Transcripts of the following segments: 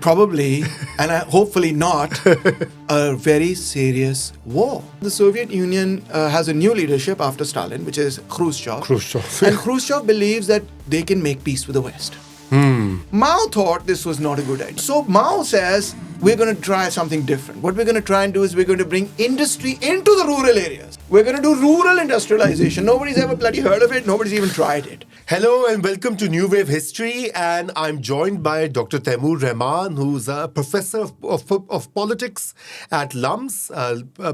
probably, and hopefully not, a very serious war. The Soviet Union has a new leadership after Stalin, which is Khrushchev. And Khrushchev believes that they can make peace with the West. Mao thought this was not a good idea. So Mao says, we're going to try something different. What we're going to try and do is we're going to bring industry into the rural areas. We're going to do rural industrialization. Nobody's ever bloody heard of it. Nobody's even tried it. Hello and welcome to New Wave History, and I'm joined by Dr. Taimur Rahman, who's a professor of politics at LUMS,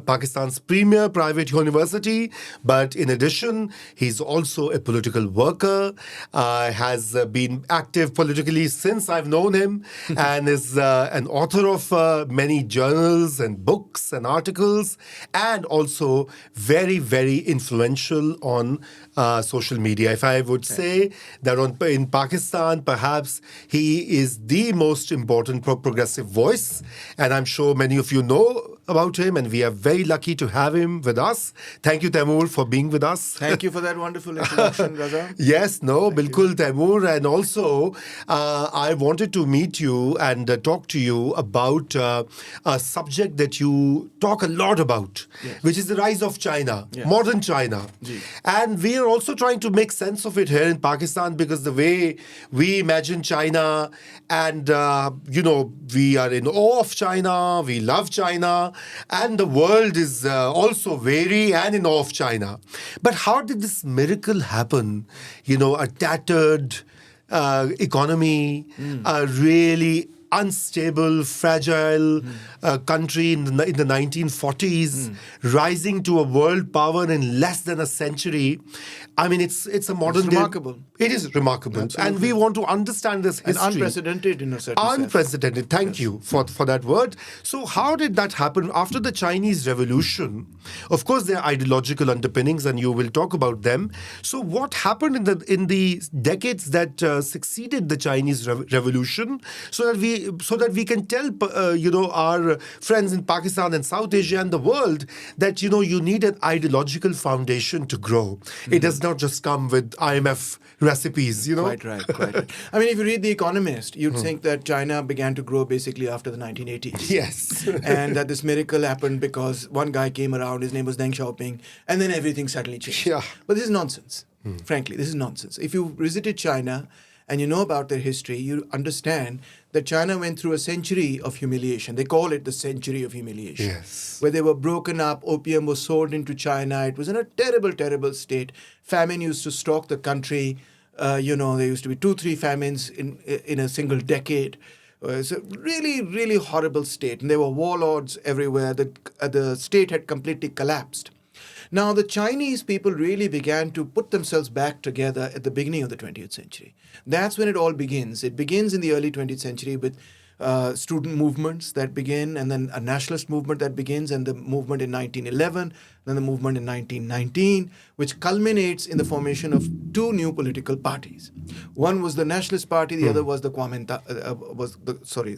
Pakistan's premier private university. But in addition, he's also a political worker, has been active politically since I've known him, and is an author of many journals and books and articles, and also very, very influential on social media. If I would say that in Pakistan, perhaps he is the most important progressive voice, and I'm sure many of you know about him, and we are very lucky to have him with us. Thank you, Taimur, for being with us. Thank you for that wonderful introduction, Raza. Yes, no, bilkul, Taimur. And also, I wanted to meet you and talk to you about a subject that you talk a lot about, which is the rise of China, modern China. And we are also trying to make sense of it here in Pakistan, because the way we imagine China, and, we are in awe of China, we love China, and the world is also wary and in awe of China. But how did this miracle happen? A tattered economy, a really unstable, fragile country in the 1940s, rising to a world power in less than a century. I mean, it's a modern It's remarkable. day. It is remarkable. Absolutely. And we want to understand this history. And unprecedented in a certain sense. Unprecedented. Thank you for that word. So how did that happen? After the Chinese Revolution, of course, there are ideological underpinnings, and you will talk about them. So what happened in the decades that succeeded the Chinese Revolution, so that we can tell our friends in Pakistan and South Asia and the world that you need an ideological foundation to grow. It does not just come with IMF recipes, Quite right. I mean, if you read The Economist, you'd think that China began to grow basically after the 1980s. Yes. And that this miracle happened because one guy came around, his name was Deng Xiaoping, and then everything suddenly changed. Yeah. But this is nonsense. Frankly, this is nonsense. If you visited China and you know about their history, you understand that China went through a century of humiliation. They call it the century of humiliation. Yes. Where they were broken up, opium was sold into China. It was in a terrible, terrible state. Famine used to stalk the country. There used to be 2-3 famines in a single decade. It's a really, really horrible state. And there were warlords everywhere. The state had completely collapsed. Now, the Chinese people really began to put themselves back together at the beginning of the 20th century. That's when it all begins. It begins in the early 20th century with student movements that begin, and then a nationalist movement that begins, and the movement in 1911, then the movement in 1919, which culminates in the formation of 2 new political parties. One was the Nationalist Party, the other was the Kuomintang.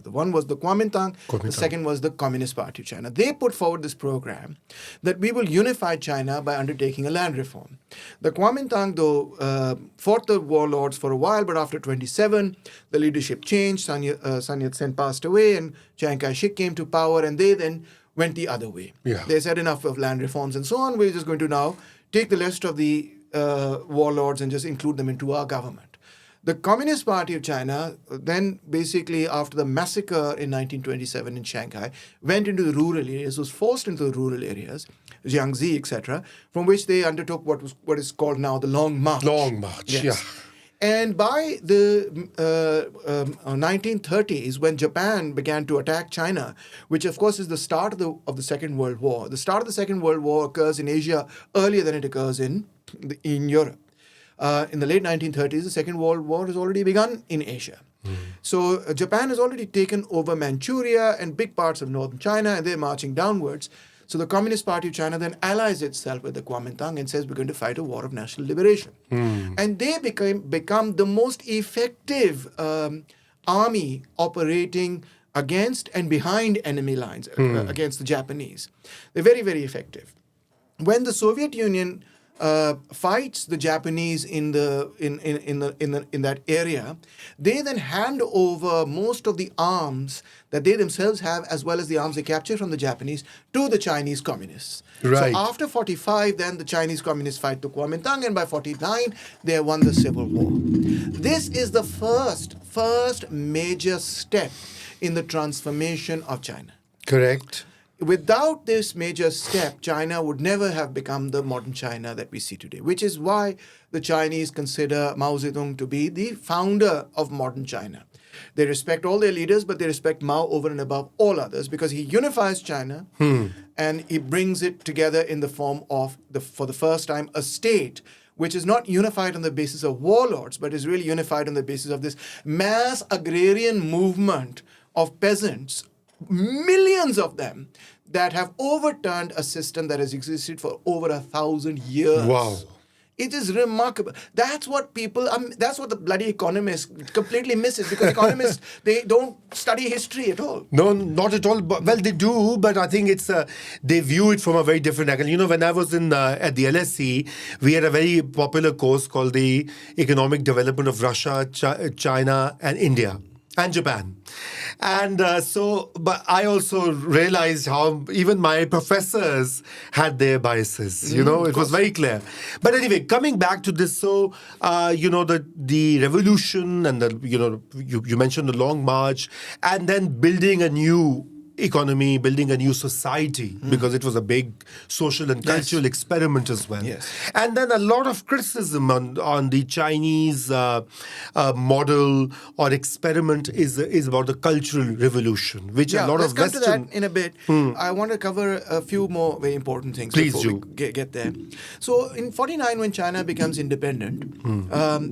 The one was the Kuomintang, the second was the Communist Party of China. They put forward this program that we will unify China by undertaking a land reform. The Kuomintang, though, fought the warlords for a while, but after 27, the leadership changed. Sun Yat-sen passed away, and Chiang Kai-shek came to power, and they then went the other way. Yeah. They said enough of land reforms and so on. We're just going to now take the rest of the warlords and just include them into our government. The Communist Party of China then basically, after the massacre in 1927 in Shanghai, went into the rural areas, was forced into the rural areas, Jiangxi, etc., from which they undertook what is called now the Long March. Long March, Yes. yeah. And by the 1930s, when Japan began to attack China, which of course is the start of the Second World War. The start of the Second World War occurs in Asia earlier than it occurs in Europe. In the late 1930s, the Second World War has already begun in Asia. So Japan has already taken over Manchuria and big parts of northern China, and they're marching downwards. So the Communist Party of China then allies itself with the Kuomintang and says we're going to fight a war of national liberation. And they become the most effective army operating against and behind enemy lines, against the Japanese. They're very, very effective. When the Soviet Union fights the Japanese in that area, they then hand over most of the arms that they themselves have, as well as the arms they capture from the Japanese, to the Chinese communists. Right. So after 45, then the Chinese communists fight the Kuomintang, and by 49, they have won the Civil War. This is the first major step in the transformation of China. Correct. Without this major step, China would never have become the modern China that we see today, which is why the Chinese consider Mao Zedong to be the founder of modern China. They respect all their leaders, but they respect Mao over and above all others because he unifies China and he brings it together in the form of, for the first time, a state which is not unified on the basis of warlords, but is really unified on the basis of this mass agrarian movement of peasants, millions of them, that have overturned a system that has existed for over 1,000 years. Wow. It is remarkable. That's what that's what the bloody economists completely misses, because economists, they don't study history at all. No, not at all. Well, they do, but I think it's they view it from a very different angle. You know, when I was at the LSE, we had a very popular course called the Economic Development of Russia, China, and India. And Japan. And but I also realized how even my professors had their biases. You know, it was very clear. But anyway, coming back to this, so, the revolution and you mentioned the Long March, and then building a new economy, building a new society, because it was a big social and cultural experiment as well. Yes. And then a lot of criticism on the Chinese model or experiment is about the Cultural Revolution, which a lot let's of come Western... to that in a bit. I want to cover a few more very important things Please before do. we get there. So in 49, when China becomes independent,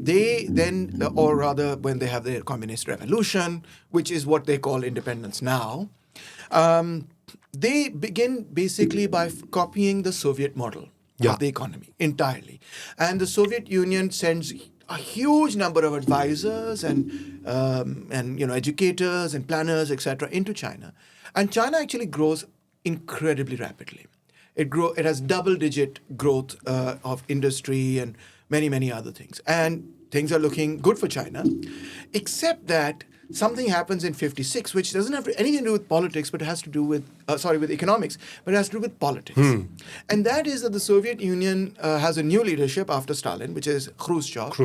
they then, or rather when they have their communist revolution, which is what they call independence now, they begin basically by copying the Soviet model of the economy entirely. And the Soviet Union sends a huge number of advisors and educators and planners, etc., into China. And China actually grows incredibly rapidly. It has double-digit growth of industry and many, many other things. And things are looking good for China, except that something happens in 56, which doesn't have anything to do with politics, but it has to do with, with economics, but it has to do with politics. And that is that the Soviet Union has a new leadership after Stalin, which is Khrushchev.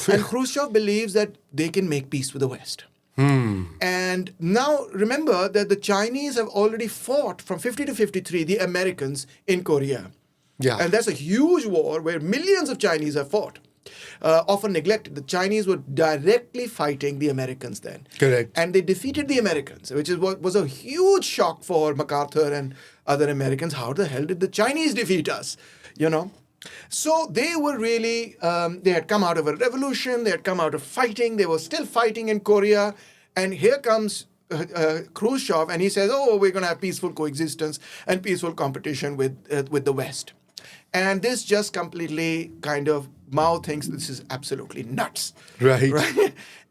And Khrushchev believes that they can make peace with the West. And now remember that the Chinese have already fought from 50 to 53, the Americans in Korea. Yeah. And that's a huge war where millions of Chinese have fought. Often neglected. The Chinese were directly fighting the Americans then. Correct. And they defeated the Americans, which is what was a huge shock for MacArthur and other Americans. How the hell did the Chinese defeat us? You know? So they were really, they had come out of a revolution, they had come out of fighting, they were still fighting in Korea. And here comes Khrushchev and he says, we're going to have peaceful coexistence and peaceful competition with the West. And this just completely kind of, Mao thinks this is absolutely nuts. Right.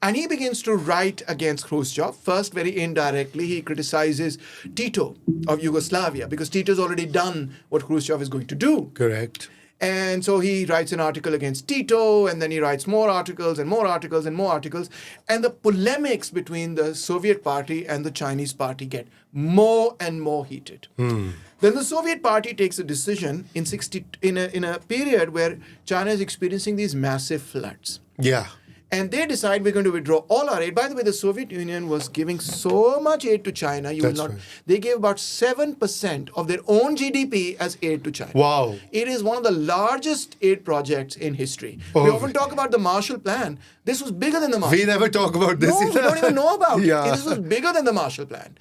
And he begins to write against Khrushchev. First, very indirectly, he criticizes Tito of Yugoslavia because Tito's already done what Khrushchev is going to do. Correct. And so he writes an article against Tito, and then he writes more articles and more articles and more articles. And the polemics between the Soviet party and the Chinese party get more and more heated. Then the Soviet party takes a decision in a period where China is experiencing these massive floods. Yeah. And they decide we're going to withdraw all our aid. By the way, the Soviet Union was giving so much aid to China. Right. They gave about 7% of their own GDP as aid to China. Wow. It is one of the largest aid projects in history. We often talk about the Marshall Plan. This was bigger than the Marshall Plan. We never talk about this. No, we don't even know about it. Yeah. This was bigger than the Marshall Plan.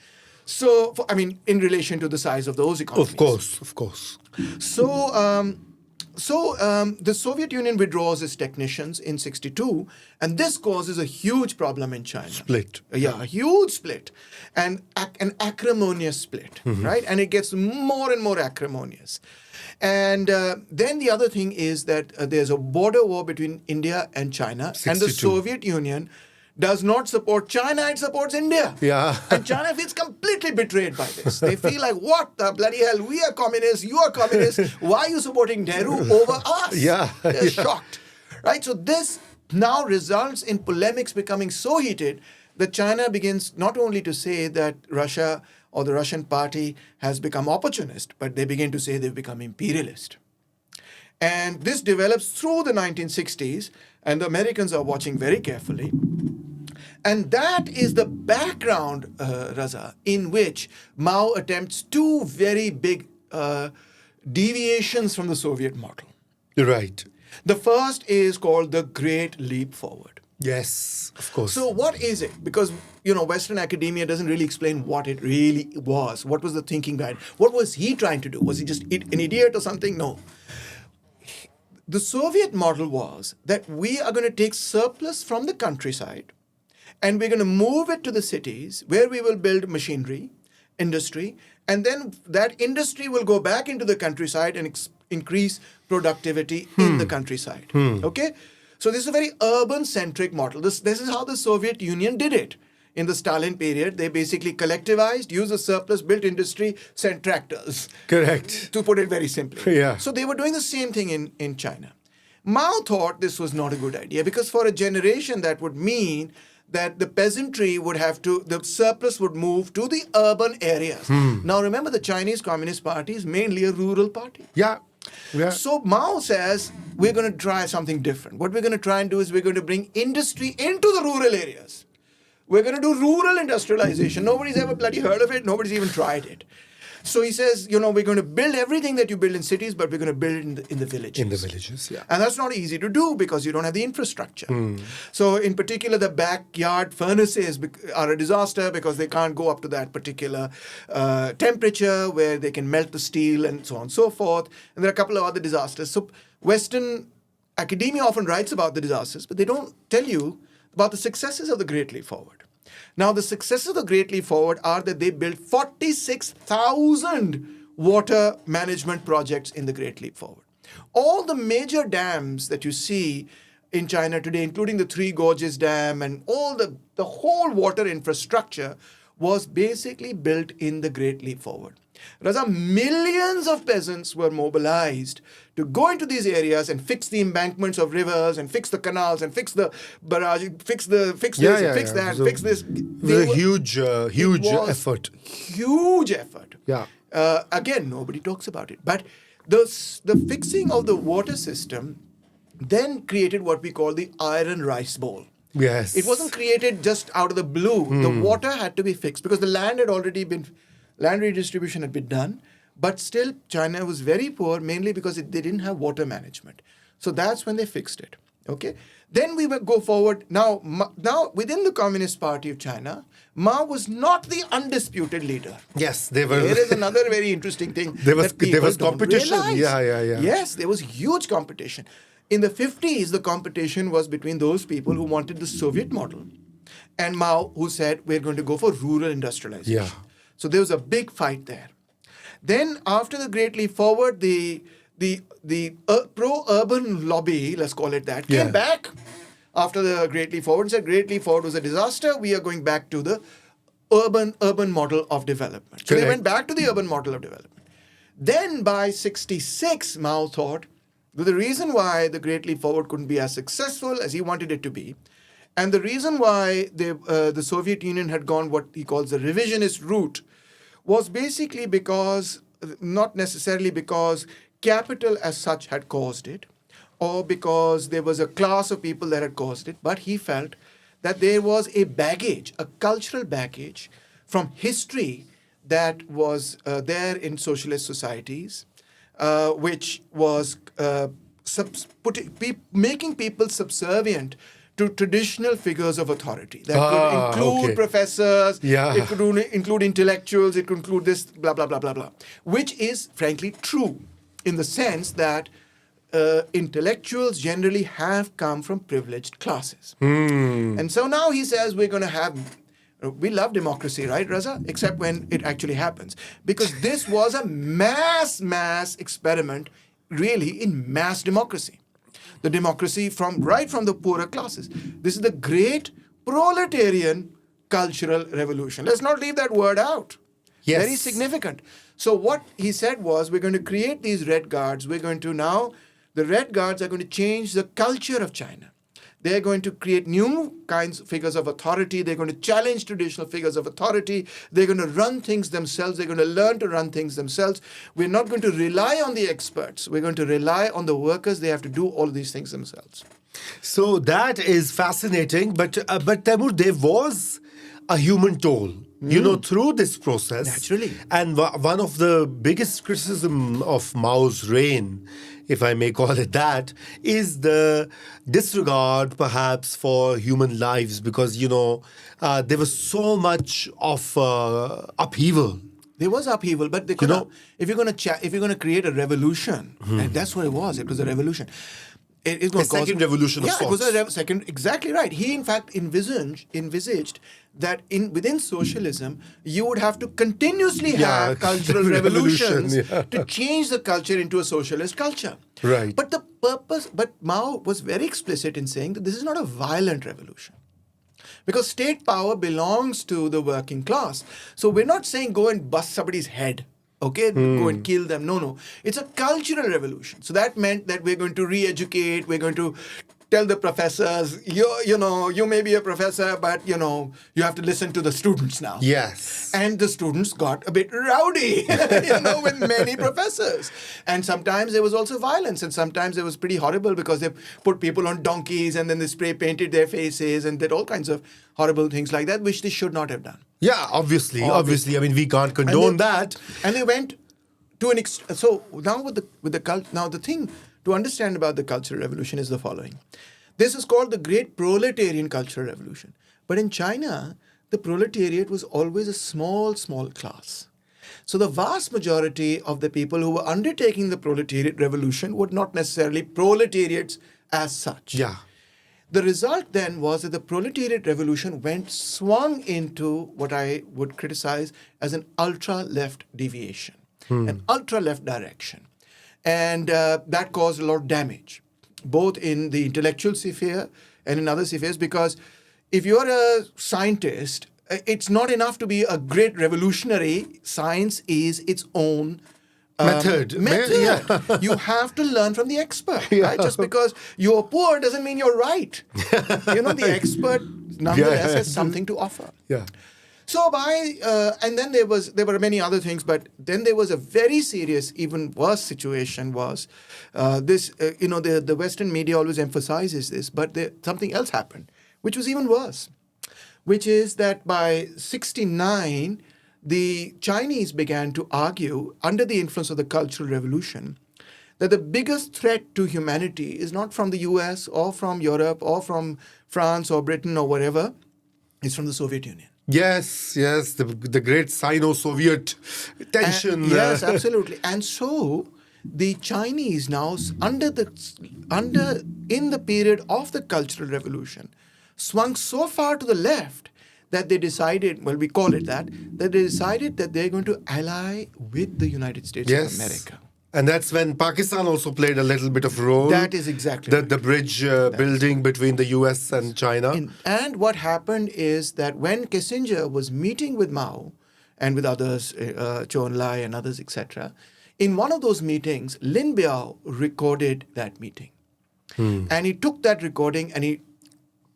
So, in relation to the size of those economies. Of course. So the Soviet Union withdraws its technicians in 62, and this causes a huge problem in China. Split. Yeah, a huge split, and an acrimonious split, right? And it gets more and more acrimonious. And then the other thing is that there's a border war between India and China, 62. and the Soviet Union does not support China, it supports India. Yeah. And China feels completely betrayed by this. They feel like, what the bloody hell? We are communists. You are communists. Why are you supporting Nehru over us? Yeah. They're shocked. Right? So this now results in polemics becoming so heated that China begins not only to say that Russia or the Russian party has become opportunist, but they begin to say they've become imperialist. And this develops through the 1960s, and the Americans are watching very carefully. And that is the background, Raza, in which Mao attempts two very big deviations from the Soviet model. Right. The first is called the Great Leap Forward. Yes, of course. So what is it? Because, Western academia doesn't really explain what it really was. What was the thinking behind? What was he trying to do? Was he just an idiot or something? No. The Soviet model was that we are going to take surplus from the countryside and we're going to move it to the cities where we will build machinery, industry, and then that industry will go back into the countryside and increase productivity in the countryside. Okay? So this is a very urban-centric model. This is how the Soviet Union did it. In the Stalin period, they basically collectivized, used the surplus, built industry, sent tractors. Correct. To put it very simply. Yeah. So they were doing the same thing in China. Mao thought this was not a good idea because for a generation that would mean that the peasantry would have to, the surplus would move to the urban areas. Now remember, the Chinese Communist Party is mainly a rural party. Yeah. Yeah. So Mao says, we're going to try something different. What we're going to try and do is we're going to bring industry into the rural areas. We're going to do rural industrialization. Nobody's ever bloody heard of it. Nobody's even tried it. So he says, we're going to build everything that you build in cities, but we're going to build it in the villages. In the villages, yeah. And that's not easy to do because you don't have the infrastructure. So in particular, the backyard furnaces are a disaster because they can't go up to that particular temperature where they can melt the steel and so on and so forth. And there are a couple of other disasters. So Western academia often writes about the disasters, but they don't tell you about the successes of the Great Leap Forward. Now, the successes of the Great Leap Forward are that they built 46,000 water management projects in the Great Leap Forward. All the major dams that you see in China today, including the Three Gorges Dam and all the whole water infrastructure was basically built in the Great Leap Forward. Raza, millions of peasants were mobilized to go into these areas and fix the embankments of rivers and fix the canals and fix the barrage, fix that, fix this. It was a huge effort. Huge effort. Yeah. Again, nobody talks about it. But the fixing of the water system then created what we call the iron rice bowl. Yes. It wasn't created just out of the blue. The water had to be fixed because the land had already been, land redistribution had been done. But still, China was very poor, mainly because they didn't have water management. So that's when they fixed it. Okay. Then we will go forward. Now, within the Communist Party of China, Mao was not the undisputed leader. Yes, they were. There is another very interesting thing. There was competition. Realize. Yeah. Yes, there was huge competition. In the 50s, the competition was between those people who wanted the Soviet model and Mao, who said, we're going to go for rural industrialization. Yeah. So there was a big fight there. Then after the Great Leap Forward, the pro-urban lobby, let's call it that, came back after the Great Leap Forward and said, Great Leap Forward was a disaster. We are going back to the urban model of development. So they went back to the urban model of development. Then by 66, Mao thought that the reason why the Great Leap Forward couldn't be as successful as he wanted it to be, and the reason why the Soviet Union had gone what he calls the revisionist route, was basically because, not necessarily because capital as such had caused it, or because there was a class of people that had caused it, but he felt that there was a baggage, a cultural baggage from history that was there in socialist societies, which was making people subservient to traditional figures of authority. That could include professors, it could include intellectuals, it could include this, blah, blah, blah, blah, blah. Which is, frankly, true in the sense that intellectuals generally have come from privileged classes. And so now he says we're going to have... We love democracy, right, Raza? Except when it actually happens. Because this was a mass experiment, really, in mass democracy. The democracy right from the poorer classes. This is the great proletarian cultural revolution. Let's not leave that word out. Yes. Very significant. So what he said was, we're going to create these red guards. We're going to now, the red guards are going to change the culture of China. They're going to create new kinds of figures of authority. They're going to challenge traditional figures of authority. They're going to run things themselves. They're going to learn to run things themselves. We're not going to rely on the experts. We're going to rely on the workers. They have to do all of these things themselves. So that is fascinating. But Taimur, there was a human toll, through this process. Naturally. And one of the biggest criticism of Mao's reign, if I may call it that, is the disregard perhaps for human lives, because, there was so much of upheaval. There was upheaval, but they could if you're going to create a revolution, and that's what it was. It was a revolution. It's going A second revolution of it was sorts. a second. Exactly right. He in fact envisaged that within socialism you would have to continuously have cultural revolutions to change the culture into a socialist culture. Right. But Mao was very explicit in saying that this is not a violent revolution. Because state power belongs to the working class. So we're not saying go and bust somebody's head. Okay, go and kill them. No. It's a cultural revolution. So that meant that we're going to re-educate. We're going to tell the professors, you may be a professor, but, you have to listen to the students now. Yes. And the students got a bit rowdy, with many professors. And sometimes there was also violence. And sometimes it was pretty horrible because they put people on donkeys and then they spray painted their faces and did all kinds of horrible things like that, which they should not have done. Yeah, obviously. I mean, we can't condone that. And they went to an so now with the now the thing to understand about the Cultural Revolution is the following. This is called the Great Proletarian Cultural Revolution. But in China, the proletariat was always a small class. So the vast majority of the people who were undertaking the proletariat revolution were not necessarily proletariats as such. Yeah. The result then was that the proletariat revolution swung into what I would criticize as an ultra-left deviation, an ultra-left direction. And that caused a lot of damage, both in the intellectual sphere and in other spheres, because if you're a scientist, it's not enough to be a great revolutionary. Science is its own method. Yeah. You have to learn from the expert. Right? Just because you're poor doesn't mean you're right. The expert nonetheless has something to offer. Yeah. So and then there were many other things, but then there was a very serious, even worse situation was the Western media always emphasizes this, but something else happened, which was even worse, which is that by 1969, the Chinese began to argue, under the influence of the Cultural Revolution, that the biggest threat to humanity is not from the US or from Europe or from France or Britain or whatever, it's from the Soviet Union. Yes, the great Sino-Soviet tension. Yes, absolutely. And so the Chinese now, in the period of the Cultural Revolution, swung so far to the left that they decided, we call it that they decided that they're going to ally with the United States of America. And that's when Pakistan also played a little bit of role. That is exactly the bridge building between the US and China. And what happened is that when Kissinger was meeting with Mao and with others, Zhou Enlai and others, etc., in one of those meetings, Lin Biao recorded that meeting. And he took that recording and he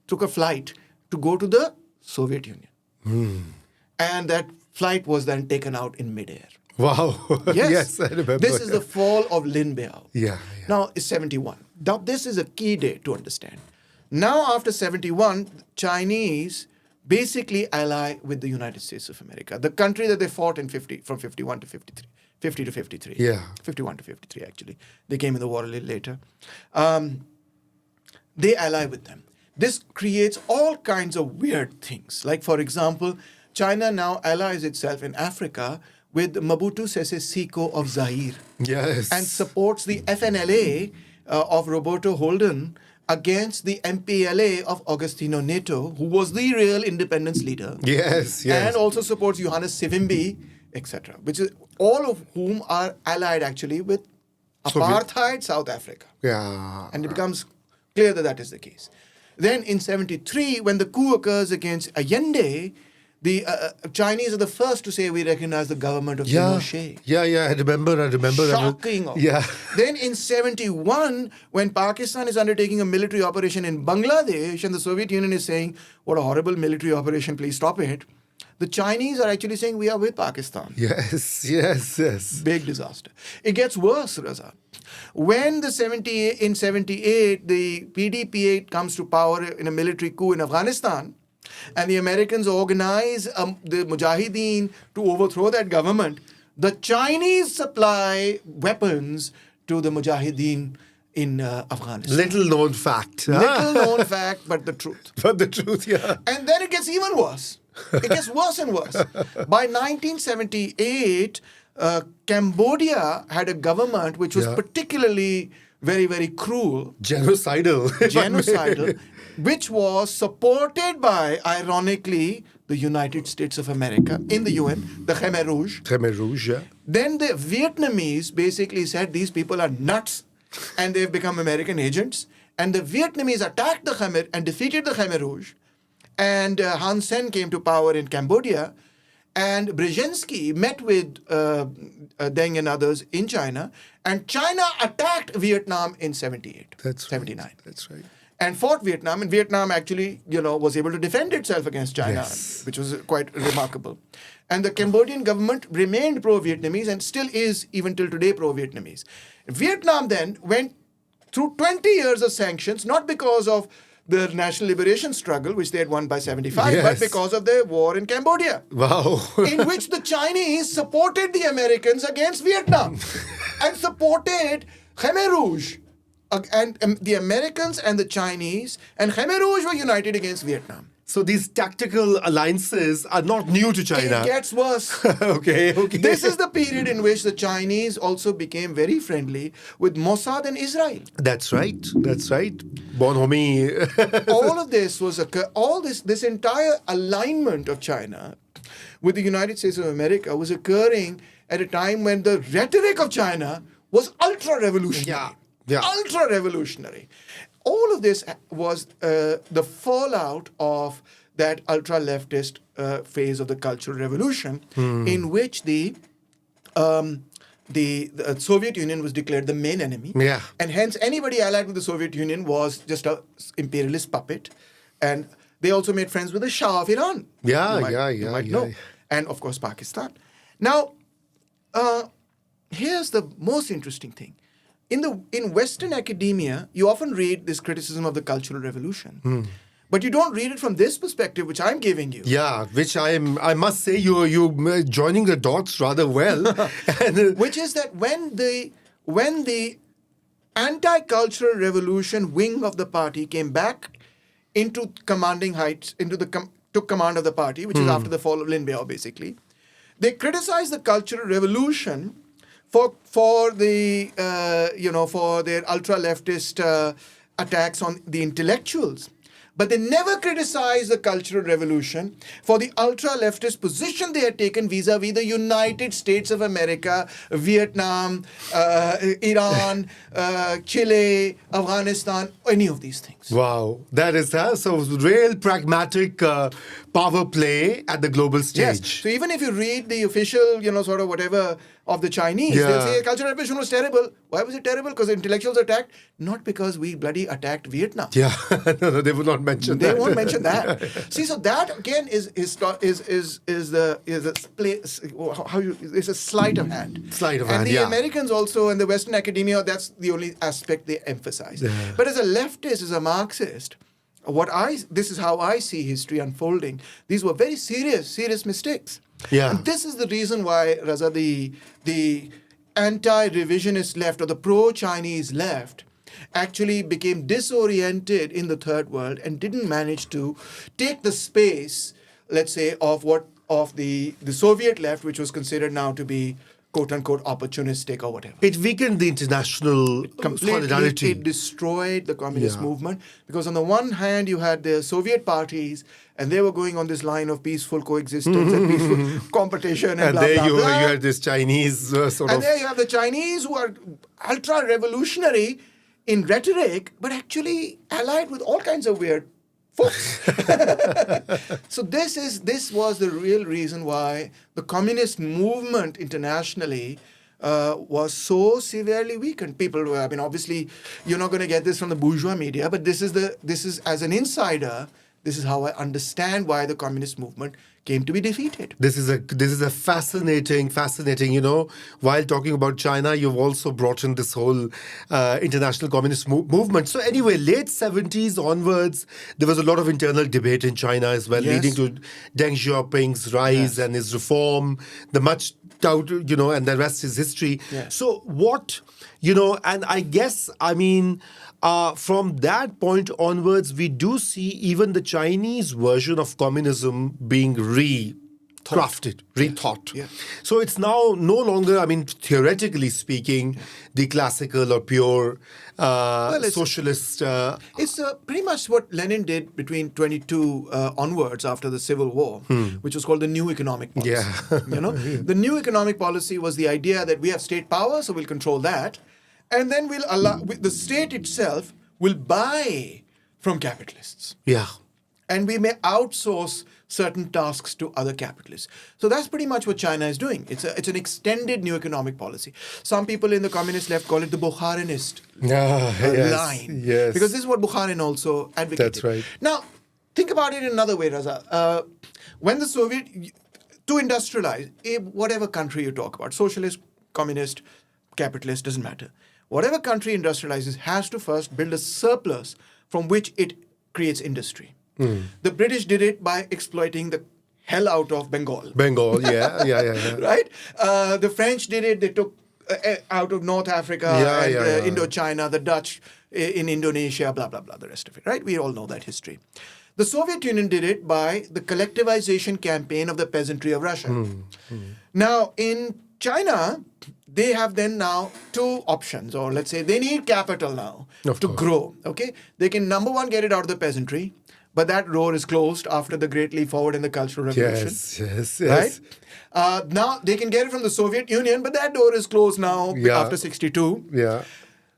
took a flight to go to the Soviet Union. And that flight was then taken out in midair. Wow. Yes, I remember. This is the fall of Lin Biao. Yeah. Now, it's 71. Now, this is a key date to understand. Now, after 71, Chinese basically ally with the United States of America, the country that they fought in from 51 to 53. 50 to 53. Yeah. 51 to 53, actually. They came in the war a little later. They ally with them. This creates all kinds of weird things. Like, for example, China now allies itself in Africa with Mobutu Sese Seko of Zaire. Yes. And supports the FNLA of Roberto Holden against the MPLA of Agostinho Neto, who was the real independence leader. Yes. And also supports Johannes Savimbi, etc., which is all of whom are allied actually with apartheid South Africa. Yeah. And it becomes clear that that is the case. Then in 73, when the coup occurs against Allende, The Chinese are the first to say we recognize the government of Pinochet. Yeah, I remember. Shocking. Yeah. Then in 71, when Pakistan is undertaking a military operation in Bangladesh and the Soviet Union is saying, what a horrible military operation, please stop it. The Chinese are actually saying we are with Pakistan. Yes. Big disaster. It gets worse, Raza. When in 78, the PDP-8 comes to power in a military coup in Afghanistan, and the Americans organize the Mujahideen to overthrow that government, the Chinese supply weapons to the Mujahideen in Afghanistan. Little known fact. Little known fact, but the truth. But the truth, yeah. And then it gets even worse. It gets worse and worse. By 1978, Cambodia had a government which was particularly very, very cruel. Genocidal. Which was supported by, ironically, the United States of America in the UN, the Khmer Rouge. Khmer Rouge, yeah. Then the Vietnamese basically said these people are nuts and they've become American agents. And the Vietnamese attacked the Khmer and defeated the Khmer Rouge. And Hun Sen came to power in Cambodia. And Brzezinski met with Deng and others in China. And China attacked Vietnam in 78, That's 79. Right. That's right. And fought Vietnam. And Vietnam actually, was able to defend itself against China, which was quite remarkable. And the Cambodian government remained pro-Vietnamese and still is, even till today, pro-Vietnamese. Vietnam then went through 20 years of sanctions, not because of the national liberation struggle, which they had won by 75, but because of the war in Cambodia. Wow. In which the Chinese supported the Americans against Vietnam and supported Khmer Rouge. And the Americans and the Chinese and Khmer Rouge were united against Vietnam. So these tactical alliances are not new to China. It gets worse. Okay. This is the period in which the Chinese also became very friendly with Mossad and Israel. That's right. Bonhomie. All of this was this entire alignment of China with the United States of America was occurring at a time when the rhetoric of China was ultra-revolutionary. Yeah. Ultra-revolutionary. All of this was the fallout of that ultra-leftist phase of the Cultural Revolution, in which the Soviet Union was declared the main enemy. Yeah. And hence anybody allied with the Soviet Union was just an imperialist puppet. And they also made friends with the Shah of Iran. You might know. And of course Pakistan. Now, here's the most interesting thing. In Western academia, you often read this criticism of the Cultural Revolution. But you don't read it from this perspective, which I'm giving you. Yeah, which I must say you're joining the dots rather well. Which is that when the anti-cultural revolution wing of the party came back into commanding heights, took command of the party, which is after the fall of Lin Biao, basically, they criticized the Cultural Revolution for their ultra-leftist attacks on the intellectuals. But they never criticized the Cultural Revolution for the ultra-leftist position they had taken vis-a-vis the United States of America, Vietnam, Iran, Chile, Afghanistan, any of these things. Wow. That is so real pragmatic power play at the global stage. Yes. So even if you read the official, sort of whatever of the Chinese, they'll say Cultural Revolution was terrible. Why was it terrible? Because the intellectuals attacked, not because we bloody attacked Vietnam. Yeah, no, they would not mention that. They won't mention that. See, so that again is a sleight of hand. And the Americans also and the Western academia, that's the only aspect they emphasize. Yeah. But as a leftist, as a Marxist, this is how I see history unfolding. These were very serious mistakes. Yeah. And this is the reason why, Raza, the anti-revisionist left or the pro-Chinese left actually became disoriented in the third world and didn't manage to take the space, let's say, of the Soviet left, which was considered now to be quote-unquote opportunistic or whatever. It weakened the international solidarity. It destroyed the communist movement because on the one hand you had the Soviet parties and they were going on this line of peaceful coexistence and peaceful competition and blah, blah, blah. You had this Chinese And there you have the Chinese who are ultra-revolutionary in rhetoric but actually allied with all kinds of weird folks. So this was the real reason why the communist movement internationally was so severely weakened. People were, I mean, obviously, you're not going to get this from the bourgeois media, but this is as an insider, this is how I understand why the communist movement came to be defeated. This is a fascinating. While talking about China, you've also brought in this whole international communist movement. So anyway, late 70s onwards, there was a lot of internal debate in China as well, Yes. leading to Deng Xiaoping's rise and his reform, the much doubt, and the rest is history. Yes. So what, and I guess, from that point onwards, we do see even the Chinese version of communism being rethought. Yeah. So it's now no longer, theoretically speaking, the classical or pure socialist. It's pretty much what Lenin did between 22 onwards after the Civil War, which was called the New Economic Policy. Yeah. The New Economic Policy was the idea that we have state power, so we'll control that, and then we'll allow the state itself will buy from capitalists. Yeah. And we may outsource certain tasks to other capitalists. So that's pretty much what China is doing. It's an extended new economic policy. Some people in the communist left call it the Bukharinist line. Yes. Because this is what Bukharin also advocated. That's right. Now, think about it in another way, Raza. When the to industrialize, whatever country you talk about, socialist, communist, capitalist, doesn't matter. Whatever country industrializes has to first build a surplus from which it creates industry. The British did it by exploiting the hell out of Bengal. Yeah. Right? The French did it. They took out of North Africa and Indochina, the Dutch in Indonesia, blah, blah, blah, the rest of it. Right? We all know that history. The Soviet Union did it by the collectivization campaign of the peasantry of Russia. Now, in China, they have then now two options, or let's say they need capital now to grow. Okay? They can, number one, get it out of the peasantry. But that door is closed after the Great Leap Forward and the Cultural Revolution. Yes. Right? Now they can get it from the Soviet Union, but that door is closed now after 62. Yeah.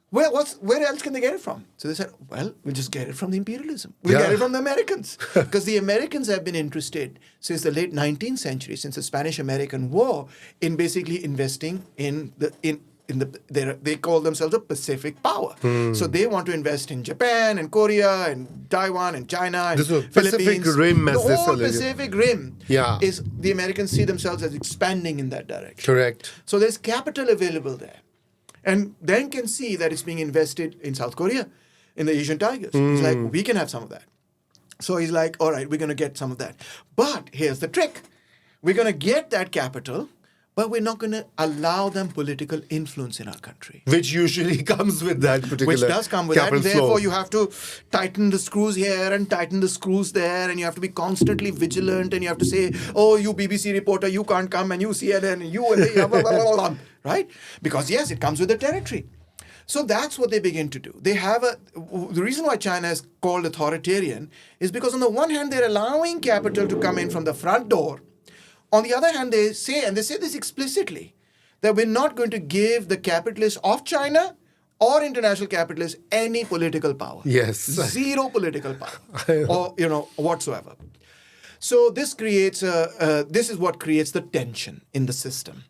Where else can they get it from? So they said, well, we'll just get it from the imperialism. We'll get it from the Americans. Because the Americans have been interested since the late 19th century, since the Spanish-American War, in basically investing they call themselves a Pacific power. So they want to invest in Japan and Korea and Taiwan and China and this Philippines. Pacific Rim, as the they whole call it. Pacific Rim is the Americans see themselves as expanding in that direction. Correct. So there's capital available there. And Deng can see that it's being invested in South Korea, in the Asian tigers. He's like, we can have some of that. So he's like, all right, we're going to get some of that. But here's the trick. We're going to get that capital, but we're not going to allow them political influence in our country. Which usually comes with that particular Which does come with that. And therefore, flow. you have to tighten the screws here and tighten the screws there. And you have to be constantly vigilant. And you have to say, oh, you BBC reporter, you can't come. And you CNN, you and blah, blah, blah, blah, right? Because, yes, it comes with the territory. So that's what they begin to do. They have the reason why China is called authoritarian is because on the one hand, they're allowing capital to come in from the front door. On the other hand, they say this explicitly, that we're not going to give the capitalists of China or international capitalists any political power. Yes. Zero political power or, whatsoever. So this creates this is what creates the tension in the system.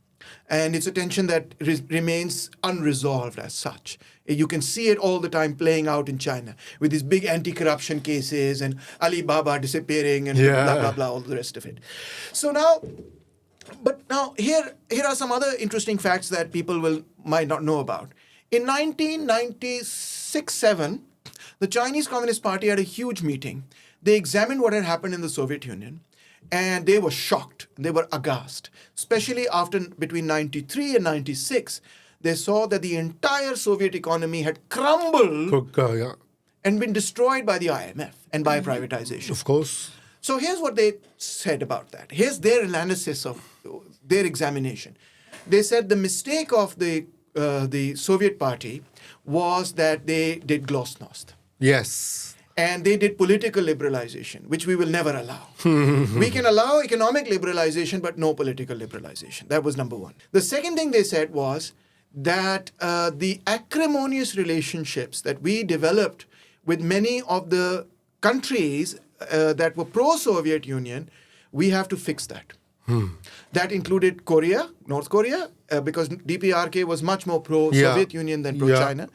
And it's a tension that remains unresolved as such. You can see it all the time playing out in China with these big anti-corruption cases and Alibaba disappearing and blah, blah, blah, all the rest of it. So now, here are some other interesting facts that people might not know about. In 1996-7, the Chinese Communist Party had a huge meeting. They examined what had happened in the Soviet Union. And they were shocked. They were aghast. Especially between 93 and 96, they saw that the entire Soviet economy had crumbled and been destroyed by the IMF and by privatization. Of course. So here's what they said about that. Here's their analysis of their examination. They said the mistake of the Soviet Party was that they did glasnost. Yes. And they did political liberalization, which we will never allow. We can allow economic liberalization, but no political liberalization. That was number one. The second thing they said was that the acrimonious relationships that we developed with many of the countries that were pro-Soviet Union, we have to fix that. That included Korea, North Korea, because DPRK was much more pro-Soviet Union than pro-China.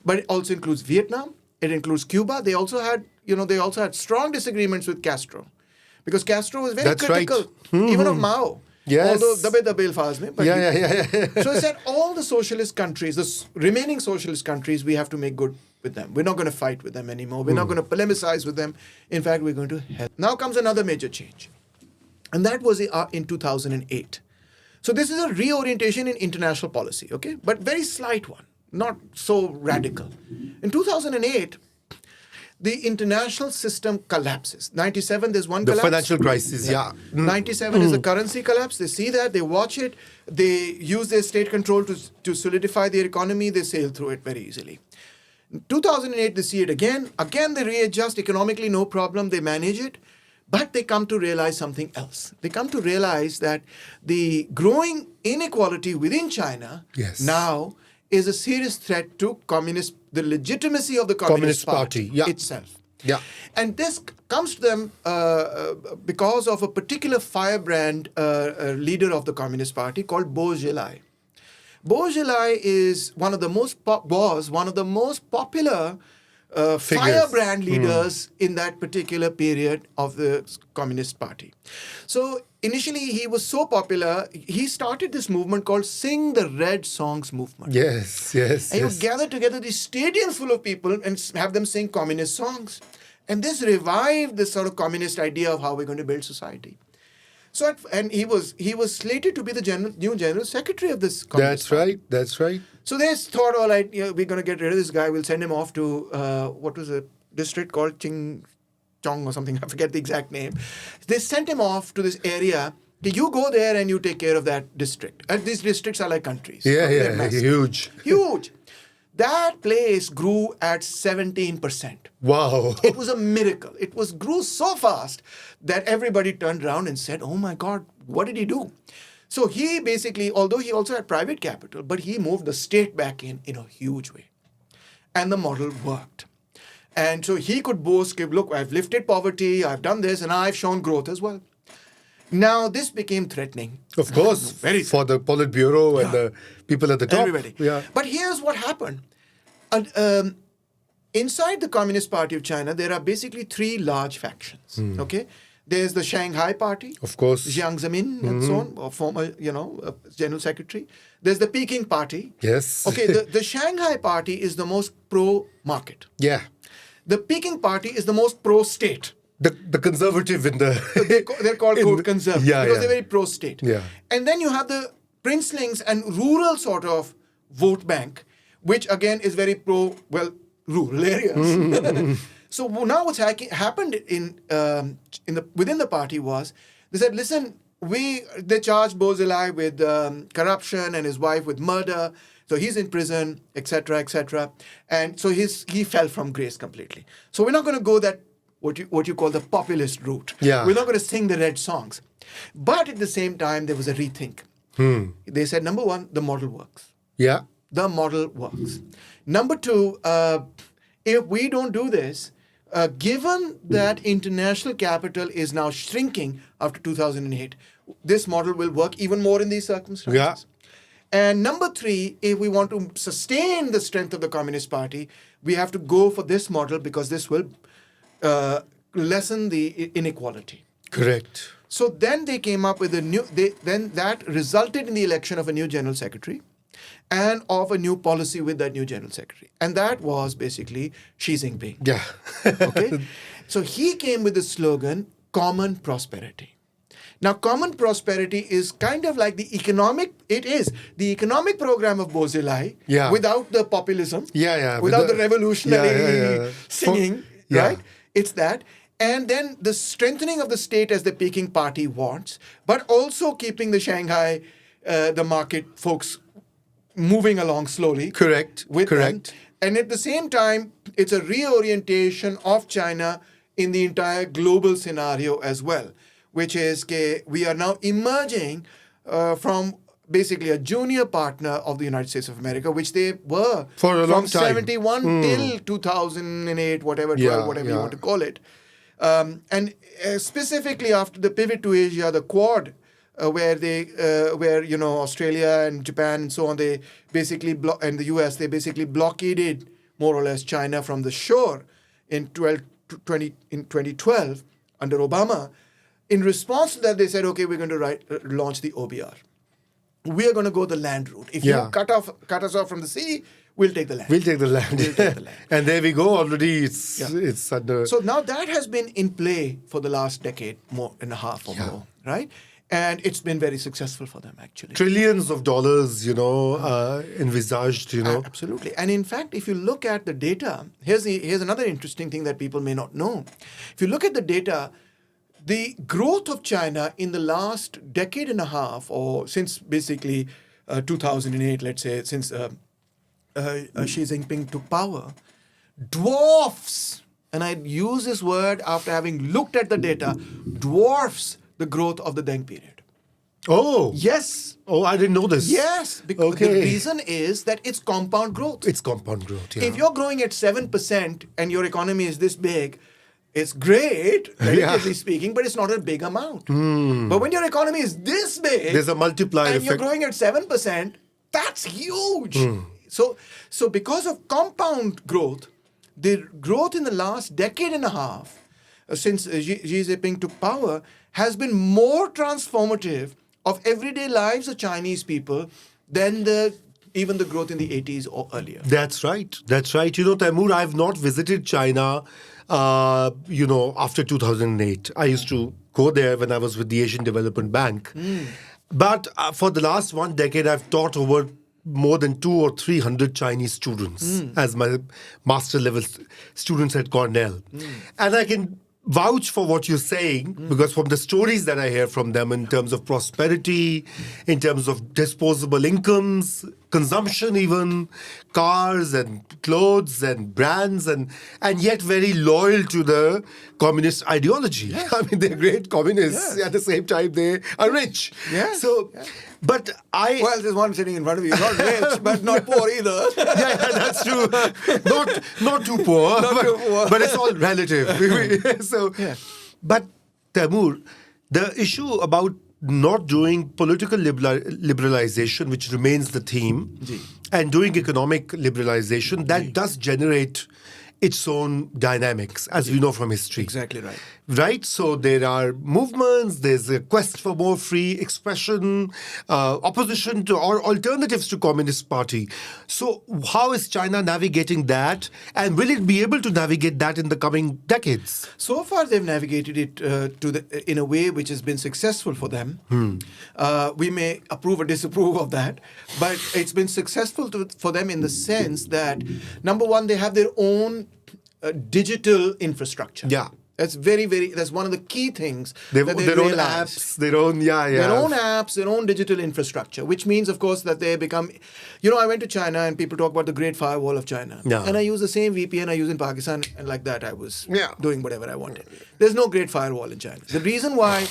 But it also includes Vietnam. It includes Cuba. They also had strong disagreements with Castro, because Castro was very critical, even of Mao. Yes. Although dabe dabe alfaz mein, but Yeah. so he said all the socialist countries, the remaining socialist countries, we have to make good with them. We're not going to fight with them anymore. We're not going to polemicize with them. In fact, we're going to help. Now comes another major change. And that was in 2008. So this is a reorientation in international policy, okay? But very slight one, not so radical. In 2008, the international system collapses. 97, there's one collapse. The financial crisis, 97 is a currency collapse. They see that, they watch it, they use their state control to solidify their economy, they sail through it very easily. In 2008, they see it again. Again, they readjust economically, no problem, they manage it. But they come to realize something else. They come to realize that the growing inequality within China now is a serious threat to the legitimacy of the Communist Party itself. Yeah. And this comes to them because of a particular firebrand leader of the Communist Party called Bo Xilai. Bo Xilai was one of the most popular firebrand leaders in that particular period of the Communist Party. So initially he was so popular, he started this movement called Sing the Red Songs movement. Yes. And he would gather together these stadiums full of people and have them sing communist songs. And this revived this sort of communist idea of how we're going to build society. So, and he was slated to be the new general secretary of this Communist Party. That's right. So they thought, all right, we're going to get rid of this guy. We'll send him off to, what was a district called Chong or something. I forget the exact name. They sent him off to this area. You go there and you take care of that district. And these districts are like countries. Yeah, huge. Huge. That place grew at 17%. Wow. It was a miracle. It grew so fast that everybody turned around and said, oh my God, what did he do? So he basically, although he also had private capital, but he moved the state back in a huge way. And the model worked. And so he could boast, look, I've lifted poverty, I've done this, and I've shown growth as well. Now, this became threatening. Of course, very for the Politburo and the people at the top. Everybody. Yeah. But here's what happened. Inside the Communist Party of China, there are basically three large factions. Okay, there's the Shanghai Party, of course, Jiang Zemin and so on, or former, general secretary. There's the Peking Party. Yes. Okay, the Shanghai Party is the most pro-market. Yeah. The Peking Party is the most pro-state. The conservative in the... They're called conservative because they're very pro-state. Yeah. And then you have the princelings and rural sort of vote bank, which again is very rural areas. So now what's happened within the party was, they said, listen, they charged Bo Xilai with corruption and his wife with murder. So he's in prison, etc., etc. And so he fell from grace completely. So we're not going to go that what you call the populist route. Yeah. We're not going to sing the red songs. But at the same time, there was a rethink. They said, number one, the model works. Yeah. The model works. Number two, if we don't do this, given that international capital is now shrinking after 2008, this model will work even more in these circumstances. Yeah. And number three, if we want to sustain the strength of the Communist Party, we have to go for this model because this will lessen the inequality. Correct. So then they came up with then that resulted in the election of a new general secretary and of a new policy with that new general secretary. And that was basically Xi Jinping. Yeah. Okay. So he came with the slogan, common prosperity. Now, common prosperity is kind of like the economic program of Bo Xilai without the populism, without the revolutionary singing, right? It's that. And then the strengthening of the state as the Peking Party wants, but also keeping the Shanghai, the market folks moving along slowly. Correct. Them. And at the same time, it's a reorientation of China in the entire global scenario as well, which is we are now emerging from basically a junior partner of the United States of America, which they were For a from long time. 71 till 2008, whatever, 12, Yeah, whatever you yeah. want to call it. And specifically after the pivot to Asia, the Quad, where Australia and Japan and so on, they basically and the US, they basically blockaded more or less China from the shore in 2012 under Obama. In response to that, they said, okay, we're going to launch the OBR. We are going to go the land route. If you cut us off from the sea, we'll take the land. We'll take the land. We'll take the land. And there we go. Already it's under... So now that has been in play for the last decade more and a half or more, right? And it's been very successful for them, actually. Trillions of dollars, envisaged, Absolutely. And in fact, if you look at the data, here's another interesting thing that people may not know. If you look at the data, the growth of China in the last decade and a half, or since basically 2008, let's say, since Xi Jinping took power, dwarfs, and I use this word after having looked at the data, dwarfs the growth of the Deng period. Oh. Yes. Oh, I didn't know this. Yes. Because the reason is that it's compound growth. It's compound growth, yeah. If you're growing at 7% and your economy is this big, it's great, relatively speaking, but it's not a big amount. But when your economy is this big, there's a multiplier and effect. you're growing at 7%, that's huge. So because of compound growth, the growth in the last decade and a half, since Xi Jinping took power, has been more transformative of everyday lives of Chinese people than even the growth in the 80s or earlier. That's right. Taimur, I've not visited China, after 2008. I used to go there when I was with the Asian Development Bank. But for the last one decade, I've taught over more than 200 or 300 Chinese students as my master level students at Cornell. And I can vouch for what you're saying because from the stories that I hear from them in terms of prosperity, in terms of disposable incomes, consumption even, cars and clothes and brands and yet very loyal to the communist ideology. Yes. I mean, they're great communists. At the same time, they are rich. Yes. So, but Well, there's one sitting in front of you, not rich, but not poor either. yeah, that's true. Not too poor, but it's all relative. But Taimur, the issue about not doing political liberalization, which remains the theme, and doing economic liberalization, that does generate its own dynamics, as we know from history. Exactly right. Right? So there are movements, there's a quest for more free expression, opposition to or alternatives to Communist Party. So how is China navigating that? And will it be able to navigate that in the coming decades? So far, they've navigated it in a way which has been successful for them. We may approve or disapprove of that, but it's been successful for them in the sense that, number one, they have their own digital infrastructure. Yeah. That's that's one of the key things Their that they own realized. apps, their own apps, their own digital infrastructure, which means, of course, that they become... I went to China and people talk about the Great Firewall of China. Yeah. And I use the same VPN I use in Pakistan, and like that I was Yeah. doing whatever I wanted. There's no Great Firewall in China. The reason why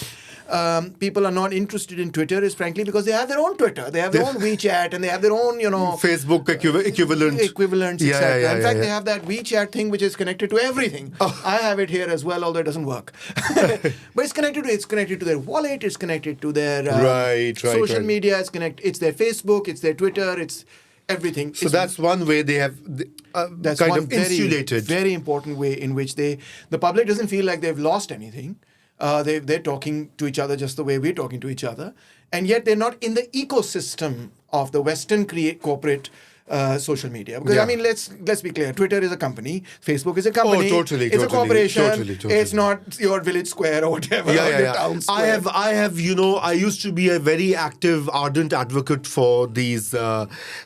people are not interested in Twitter is frankly because they have their own Twitter. They have their own WeChat and they have their own, Facebook equivalent. Equivalents, etc. Yeah, In fact, they have that WeChat thing which is connected to everything. I have it here as well, although it doesn't work. But it's connected to their wallet, it's connected to their social media, it's their Facebook, it's their Twitter, it's everything. So that's one way they have That's kind one of insulated. very important way in which the public doesn't feel like they've lost anything. They're talking to each other just the way we're talking to each other. And yet they're not in the ecosystem of the Western corporate social media. Because, I mean, let's be clear. Twitter is a company. Facebook is a company. Oh, totally. It's a corporation. Totally. It's not your village square or whatever. Or town square. I have, I used to be a very active, ardent advocate for these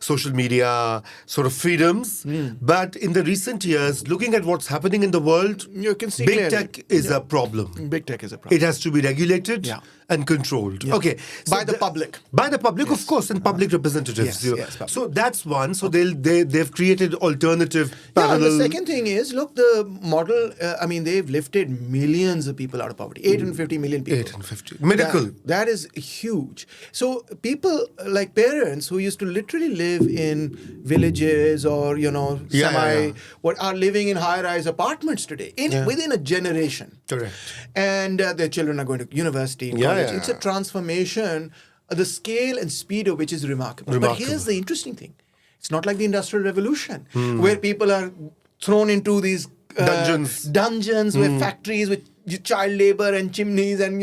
social media sort of freedoms. But in the recent years, looking at what's happening in the world, You can see big clearly. tech is a problem. Big tech is a problem. It has to be regulated. Yeah. and controlled. Yeah. Okay. By the public. By the public, Yes. of course, and public representatives. Yes, public. So that's one. So they've created alternative Yeah, parallel. and the second thing is, look, the model, they've lifted millions of people out of poverty, 850 million people. 850. Miracle. That is huge. So people, like parents who used to literally live in villages or, what are living in high-rise apartments today, within a generation. Correct. And their children are going to university and college. It's a transformation, the scale and speed of which is remarkable. But here's the interesting thing. It's not like the Industrial Revolution, where people are thrown into these dungeons with factories with child labor and chimneys and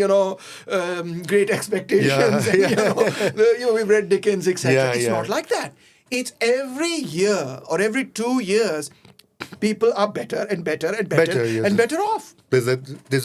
great expectations. We've read Dickens, etc. It's not like that. It's every year or every 2 years, people are better and better and better and better off. There's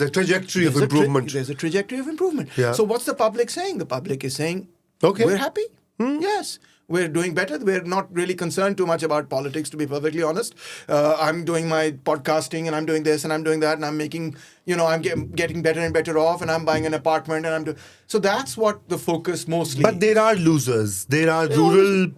a trajectory of improvement. There's a trajectory of improvement. Yeah. So what's the public saying? The public is saying, okay, we're happy. Yes. We're doing better. We're not really concerned too much about politics, to be perfectly honest. I'm doing my podcasting and I'm doing this and I'm doing that and I'm making, I'm getting better and better off and I'm buying an apartment and I'm doing. So that's what the focus mostly. But there are losers. There are rural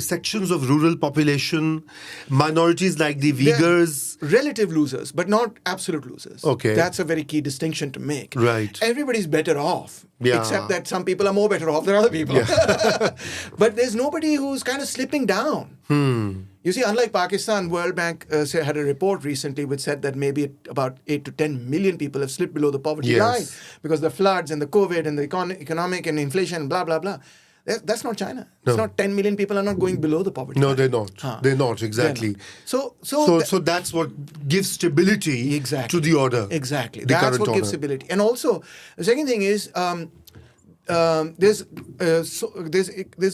sections of rural population, minorities like the Uyghurs. Relative losers, but not absolute losers. Okay. That's a very key distinction to make. Right. Everybody's better off. Yeah. Except that some people are more better off than other people. Yeah. But there's nobody who's kind of slipping down. You see, unlike Pakistan, World Bank had a report recently which said that maybe about 8 to 10 million people have slipped below the poverty line because the floods and the COVID and the economic and inflation, blah, blah, blah. That's not China. No. It's not 10 million people are not going below the poverty line. No, they're not. They're not, exactly. They're not. So that's what gives stability to the order. Exactly. That's what gives stability. And also, the second thing is there's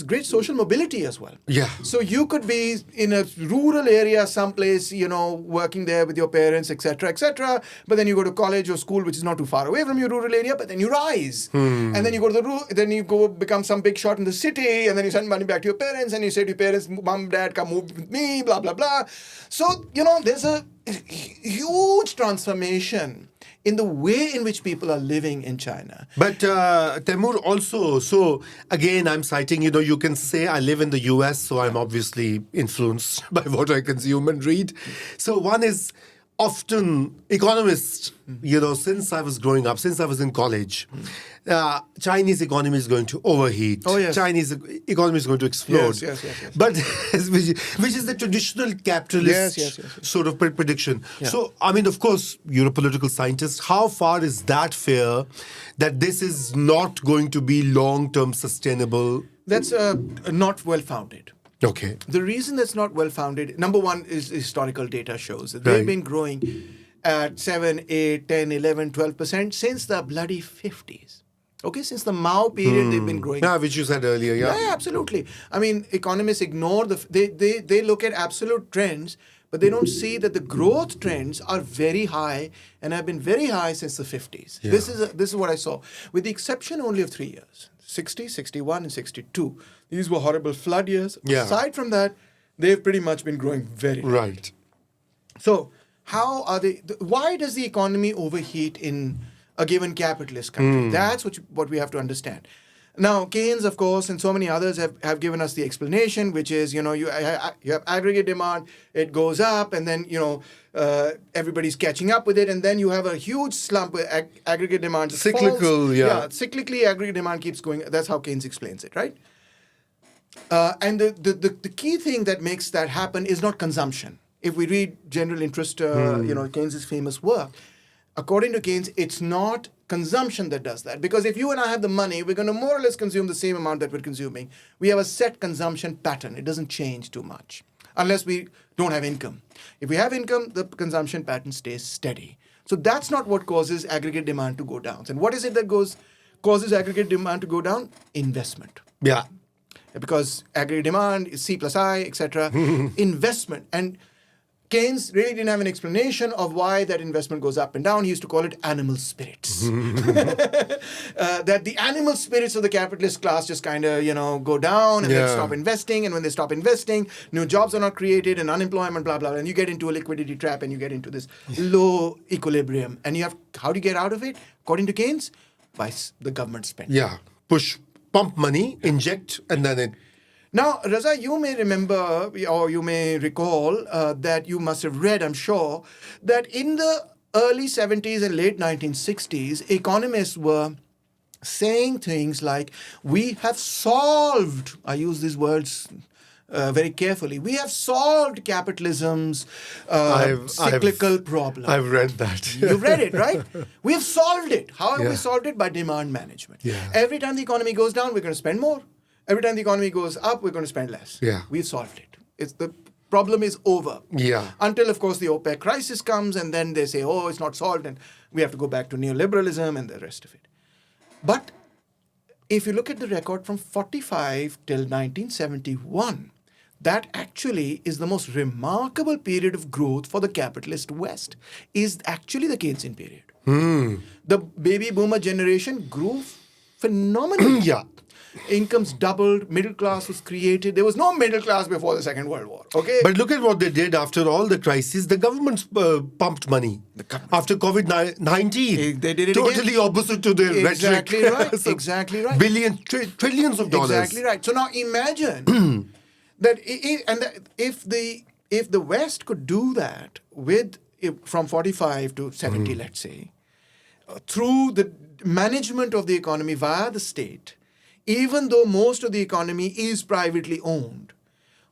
great social mobility as well. Yeah. So you could be in a rural area someplace, working there with your parents, etc., etc. But then you go to college or school, which is not too far away from your rural area. But then you rise, and then you go to then you go become some big shot in the city, and then you send money back to your parents, and you say to your parents, "Mom, Dad, come move with me," blah blah blah. So there's a huge transformation in the way in which people are living in China. But Taimur also, so again, I'm citing, you can say I live in the US, so I'm obviously influenced by what I consume and read. So one is often economists, since I was growing up, since I was in college, Chinese economy is going to overheat. Oh, yes. Chinese economy is going to explode. Yes. But which is the traditional capitalist sort of prediction. Yeah. So, of course, you're a political scientist. How far is that fair that this is not going to be long-term sustainable? That's not well-founded. Okay. The reason that's not well-founded, number one, is historical data shows that they've been growing at 7, 8, 10, 11, 12% since the bloody 50s. Okay, since the Mao period, they've been growing. Yeah, which you said earlier, Yeah, absolutely. Economists ignore they look at absolute trends, but they don't see that the growth trends are very high and have been very high since the 50s. Yeah. This is what I saw, with the exception only of 3 years. 60, 61, and 62. These were horrible flood years. Yeah. Aside from that, they've pretty much been growing very right. So how are they? Why does the economy overheat in a given capitalist country? That's what we have to understand. Now, Keynes, of course, and so many others have given us the explanation, which is, you have aggregate demand, it goes up, and then, everybody's catching up with it, and then you have a huge slump where aggregate demand cyclical, falls. Yeah, cyclically, aggregate demand keeps going. That's how Keynes explains it, right? And the key thing that makes that happen is not consumption. If we read general interest, Keynes's famous work, according to Keynes, it's not consumption that does that. Because if you and I have the money, we're going to more or less consume the same amount that we're consuming. We have a set consumption pattern. It doesn't change too much unless we don't have income. If we have income, the consumption pattern stays steady. So that's not what causes aggregate demand to go down. And what is it that causes aggregate demand to go down? Investment. Yeah. Because aggregate demand is C plus I, etc. Investment. And Keynes really didn't have an explanation of why that investment goes up and down. He used to call it animal spirits. That the animal spirits of the capitalist class just kind of, go down and then stop investing. And when they stop investing, new jobs are not created and unemployment, blah, blah, blah. And you get into a liquidity trap and you get into this low equilibrium. And how do you get out of it? According to Keynes, by the government spending. Yeah. Pump money, inject, and then it. Now, Raza, you may remember or you may recall that you must have read, I'm sure, that in the early 70s and late 1960s, economists were saying things like, we have solved, I use these words very carefully, we have solved capitalism's cyclical problem. I've read that. You've read it, right? We have solved it. How have we solved it? By demand management. Yeah. Every time the economy goes down, we're going to spend more. Every time the economy goes up, we're going to spend less. Yeah. We've solved it. The problem is over. Yeah. Until, of course, the OPEC crisis comes, and then they say, oh, it's not solved, and we have to go back to neoliberalism and the rest of it. But if you look at the record from 45 till 1971, that actually is the most remarkable period of growth for the capitalist West, is actually the Keynesian period. The baby boomer generation grew phenomenally. Yeah. Incomes doubled, middle class was created. There was no middle class before the Second World War. Okay, But look at what they did after all the crises. The governments pumped money. After COVID-19. They did it totally again. Their rhetoric. Exactly right. Exactly right. Billions, trillions of dollars. Exactly right. So now imagine that if the West could do that from 45 to 70, let's say, through the management of the economy via the state, even though most of the economy is privately owned,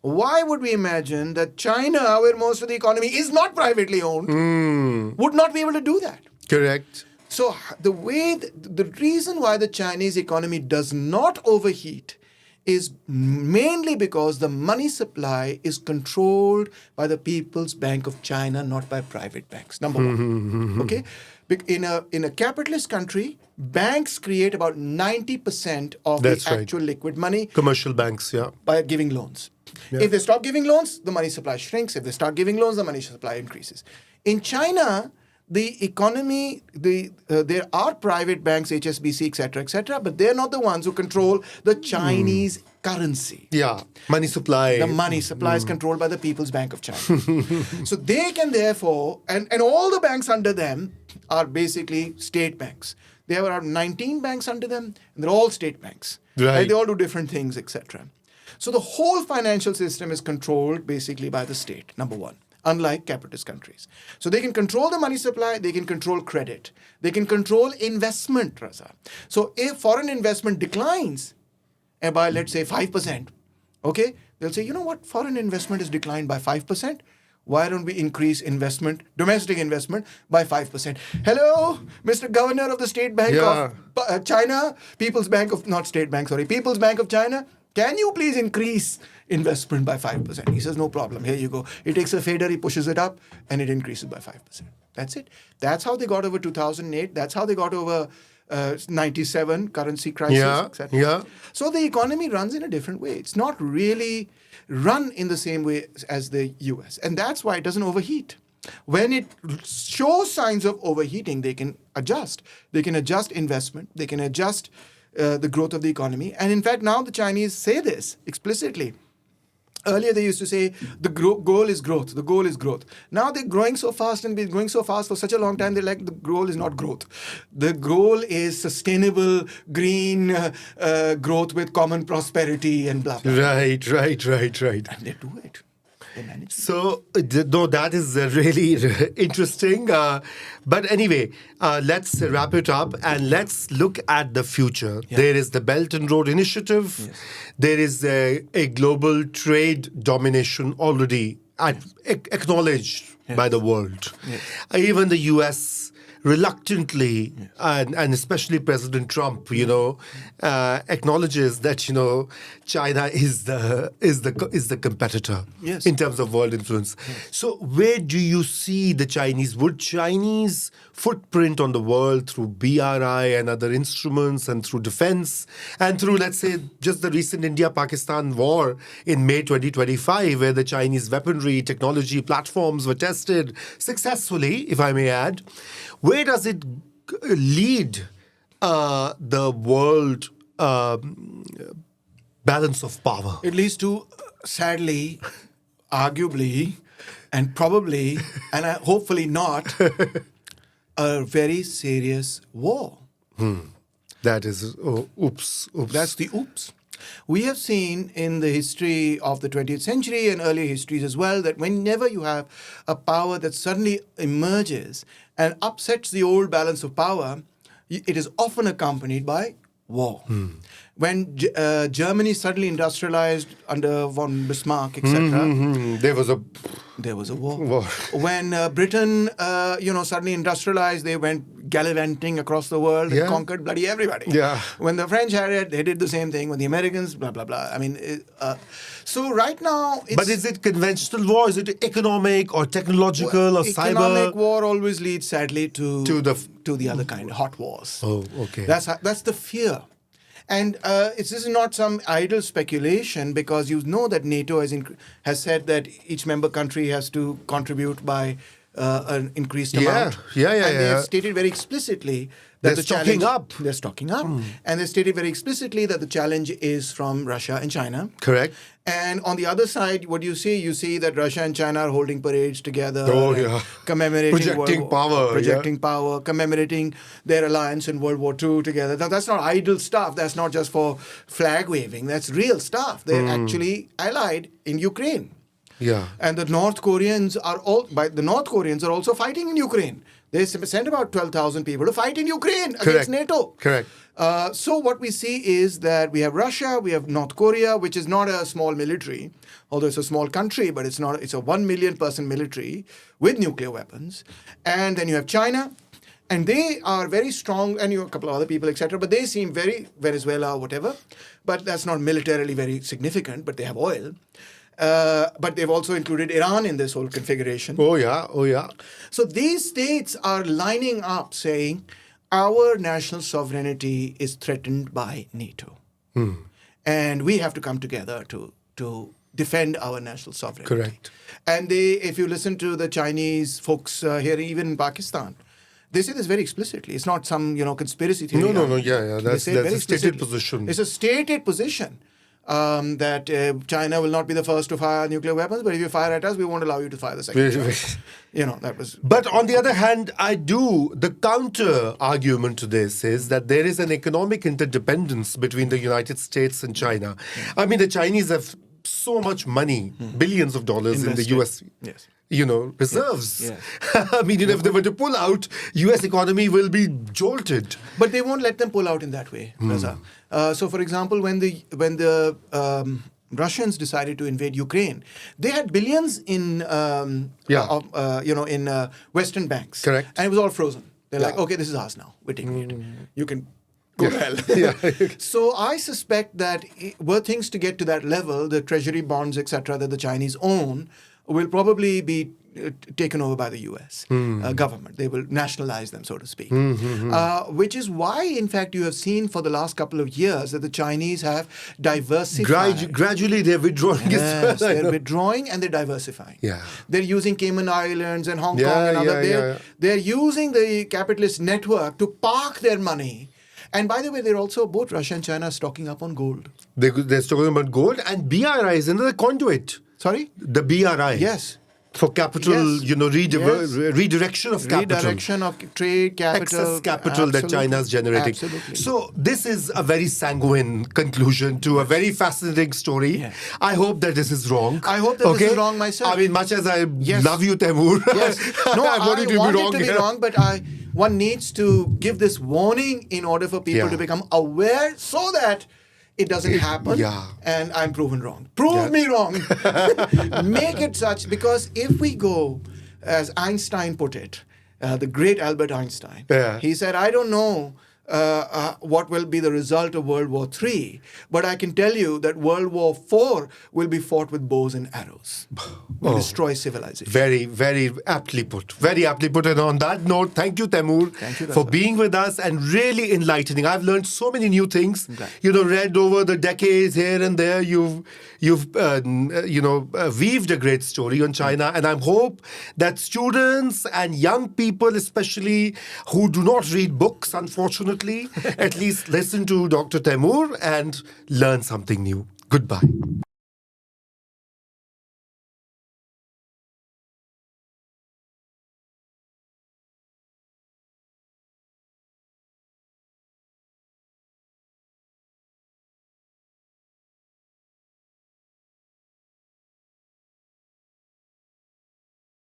why would we imagine that China, where most of the economy is not privately owned, would not be able to do that? Correct. So the reason why the Chinese economy does not overheat is mainly because the money supply is controlled by the People's Bank of China, not by private banks. Number one. Okay? In a capitalist country, banks create about 90% of the actual liquid money. Commercial banks, yeah. By giving loans. Yeah. If they stop giving loans, the money supply shrinks. If they start giving loans, the money supply increases. In China, the economy, there are private banks, HSBC, etc., but they're not the ones who control the Chinese currency. Yeah, money supply. The money supply is controlled by the People's Bank of China. So they can therefore, and all the banks under them are basically state banks. They have around 19 banks under them, and they're all state banks. Right? They all do different things, etc. So the whole financial system is controlled basically by the state, number one, unlike capitalist countries. So they can control the money supply, they can control credit, they can control investment, Raza. So if foreign investment declines by, let's say, 5%, okay, they'll say, you know what, foreign investment has declined by 5%. Why don't we increase investment, domestic investment, by 5%? Hello, Mr. Governor of the State Bank of China, People's Bank of China. Can you please increase investment by 5%? He says, no problem. Here you go. He takes a fader, he pushes it up, and it increases by 5%. That's it. That's how they got over 2008. That's how they got over 97 currency crisis, etc. Yeah. So the economy runs in a different way. It's not really run in the same way as the US. And that's why it doesn't overheat. When it shows signs of overheating, they can adjust. They can adjust investment. They can adjust the growth of the economy. And in fact, now the Chinese say this explicitly. Earlier, they used to say the goal is growth. The goal is growth. Now they're growing so fast and been growing so fast for such a long time, they're like, the goal is not growth. The goal is sustainable, green growth with common prosperity and blah, blah, blah. Right. And they do it. So, no, that is really interesting. But anyway, let's wrap it up and let's look at the future. Yeah. There is the Belt and Road Initiative. Yes. There is a global trade domination already acknowledged by the world. Yes. Even the US reluctantly, and especially President Trump, acknowledges that China is the competitor in terms of world influence. Yes. So where do you see the Chinese? Would Chinese footprint on the world through BRI and other instruments and through defense and through, let's say, just the recent India-Pakistan war in May 2025, where the Chinese weaponry, technology platforms were tested successfully, if I may add, where does it lead the world balance of power? It leads to, sadly, arguably, and probably, and hopefully not, a very serious war. That is, oops. That's the oops. We have seen in the history of the 20th century and earlier histories as well that whenever you have a power that suddenly emerges and upsets the old balance of power, it is often accompanied by war. When Germany suddenly industrialized under von Bismarck, etc., there was a war. When Britain, suddenly industrialized, they went gallivanting across the world and conquered bloody everybody. Yeah. When the French had it, they did the same thing. When the Americans, blah, blah, blah. I mean, so right now... But is it conventional war? Is it economic or technological or cyber? Economic war always leads, sadly, to the other kind, hot wars. Oh, okay. That's the fear. And this is not some idle speculation, because you know that NATO has said that each member country has to contribute by an increased amount. And they have stated very explicitly that They're stocking up. They're stocking up. And they stated very explicitly that the challenge is from Russia and China. Correct. And on the other side, what do you see? You see that Russia and China are holding parades together. Commemorating projecting power, commemorating their alliance in World War II together. Now, that's not idle stuff. That's not just for flag waving. That's real stuff. They're actually allied in Ukraine. Yeah. And the North Koreans are also fighting in Ukraine. They sent about 12,000 people to fight in Ukraine against NATO. Correct. So what we see is that we have Russia, we have North Korea, which is not a small military, although it's a small country, but it's a 1 million person military with nuclear weapons. And then you have China, and they are very strong, and you have a couple of other people, etc. But they seem very Venezuela, whatever. But that's not militarily very significant, but they have oil. But they've also included Iran in this whole configuration. Oh, yeah. So these states are lining up saying, our national sovereignty is threatened by NATO. And we have to come together to defend our national sovereignty. Correct. And if you listen to the Chinese folks here, even in Pakistan, they say this very explicitly. It's not some conspiracy theory. No. Yeah. That's a stated position. It's a stated position. That China will not be the first to fire nuclear weapons, but if you fire at us, we won't allow you to fire the second time. That was. But on the other hand, the counter argument to this is that there is an economic interdependence between the United States and China. I mean, the Chinese have so much money, billions of dollars invested in the US. Yes. Reserves. Yes. I mean, if they were to pull out, US economy will be jolted. But they won't let them pull out in that way, Raza. So, for example, when the Russians decided to invade Ukraine, they had billions in Western banks. Correct. And it was all frozen. They're like, okay, this is ours now. We're taking it. You can go to hell. So I suspect that were things to get to that level, the treasury bonds, etc., that the Chinese own will probably be taken over by the US government. They will nationalize them, so to speak. Which is why, in fact, you have seen for the last couple of years that the Chinese have diversified. Gradually, they're withdrawing. Yes, they're withdrawing and they're diversifying. Yeah. They're using Cayman Islands and Hong Kong and other. They're using the capitalist network to park their money. And by the way, they're also, both Russia and China, stocking up on gold. They're stocking up on gold, and BRI is another conduit. Sorry? The BRI. Yes. For capital, redirection of capital. Redirection of trade, capital. Excess capital that China is generating. Absolutely. So this is a very sanguine conclusion to a very fascinating story. Yes. I hope that this is wrong. I hope that this is wrong myself. I mean, much as I love you, Taimur. Yes. No, I want it to be wrong, but one needs to give this warning in order for people to become aware so that it doesn't happen, and I'm proven wrong. Prove me wrong. Make it such, because if we go, as Einstein put it, the great Albert Einstein, he said, I don't know what will be the result of World War III, but I can tell you that World War IV will be fought with bows and arrows. Will destroy civilization. Very, very aptly put. Very aptly put. And on that note, thank you, Taimur, for being with us and really enlightening. I've learned so many new things. Read over the decades here and there. You've weaved a great story on China, and I hope that students and young people, especially who do not read books, unfortunately, at least listen to Dr. Taimur and learn something new. Goodbye.